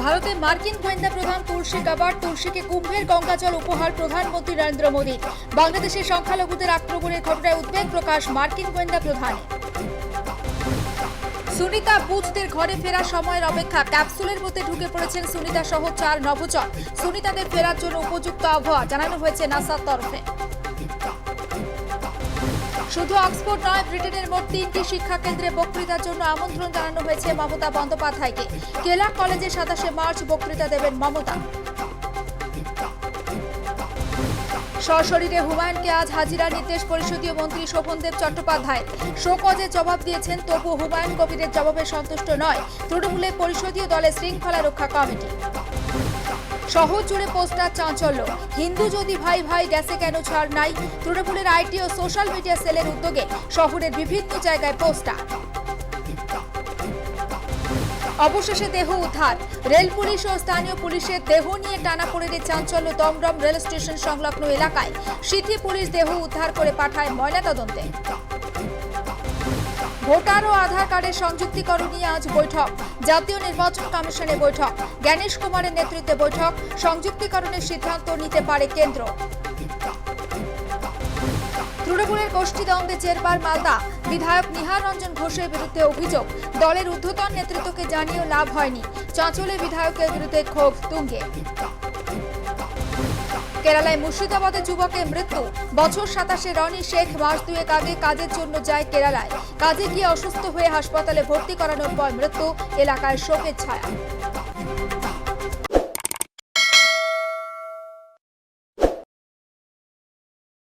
ভারতে মার্কিন গোয়েন্দা প্রধান তুলসী গাবার্ড তুলসীকে কুম্ভের গঙ্গাজল উপহার প্রধানমন্ত্রী নরেন্দ্র মোদী। বাংলাদেশের সংখ্যালঘুদের আক্রমণের ঘটনায় উদ্বেগ প্রকাশ মার্কিন গোয়েন্দা প্রধানের। সুনিতা বুথদের ঘরে ফেরার সময়ের অপেক্ষা, ক্যাপসুলের মধ্যে ঢুকে পড়েছেন সুনিতা সহ 4 নভোচার। সুনিতাদের ফেরার জন্য উপযুক্ত আবহাওয়া জানানো হয়েছে নাসার তরফে। শুধু অক্সফোর্ড নয়, ব্রিটেনের মোট 3টি শিক্ষা কেন্দ্রে বক্তৃতার জন্য আমন্ত্রণ জানানো হয়েছে মমতা বন্দ্যোপাধ্যায়কে। কেলা কলেজে 27শে মার্চ বক্তৃতা দেবেন মমতা। সশরীরে হুমায়ুনকে আজ হাজিরা নির্দেশ পরিষদীয় মন্ত্রী শোভনদেব চট্টোপাধ্যায়। শোকজের জবাব দিয়েছেন, তবু হুমায়ুন কবিরের জবাবে সন্তুষ্ট নয় তৃণমূলের পরিষদীয় দলের শৃঙ্খলা রক্ষা কমিটি। শহর জুড়ে পোস্টার চাঞ্চল্য, হিন্দু যদি ভাই ভাই গ্যাসে কেন ছাড় নাই। তৃণমূলের আইটি ও সোশ্যাল মিডিয়া সেলের উদ্যোগে শহরের বিভিন্ন জায়গায় পোস্টার। অবশেষে দেহ উদ্ধার, রেল পুলিশ ও স্থানীয় পুলিশের দেহ নিয়ে টানাপোড়েনের চাঞ্চল্য দমদম রেল স্টেশন সংলগ্ন এলাকায়। সিটি পুলিশ দেহ উদ্ধার করে পাঠায় ময়নাতদন্তে। ভোটার ও আধার কার্ডের সংযুক্তিকরণ নিয়ে আজ বৈঠক, জাতীয় নির্বাচন কমিশনে বৈঠক। জ্ঞানেশ কুমারের নেতৃত্বে বৈঠক, সংযুক্তিকরণের সিদ্ধান্ত নিতে পারে কেন্দ্র। তৃণমূলের গোষ্ঠীদ্বন্দ্বে জেরবার মালদা, বিধায়ক নিহার রঞ্জন ঘোষের বিরুদ্ধে অভিযোগ। দলের ঊর্ধ্বতন নেতৃত্বকে জানিয়েও লাভ হয়নি, চাঁচলে বিধায়কের বিরুদ্ধে ক্ষোভ তুঙ্গে। কেরালায় মুর্শিদাবাদে যুবকের মৃত্যু, বছর 27 রনি শেখ মাস দুয়েক আগে কাজের জন্য যায় কেরালায়। কাজে গিয়ে অসুস্থ হয়ে হাসপাতালে ভর্তি করানোর পর মৃত্যু, এলাকায় শোকের ছায়া।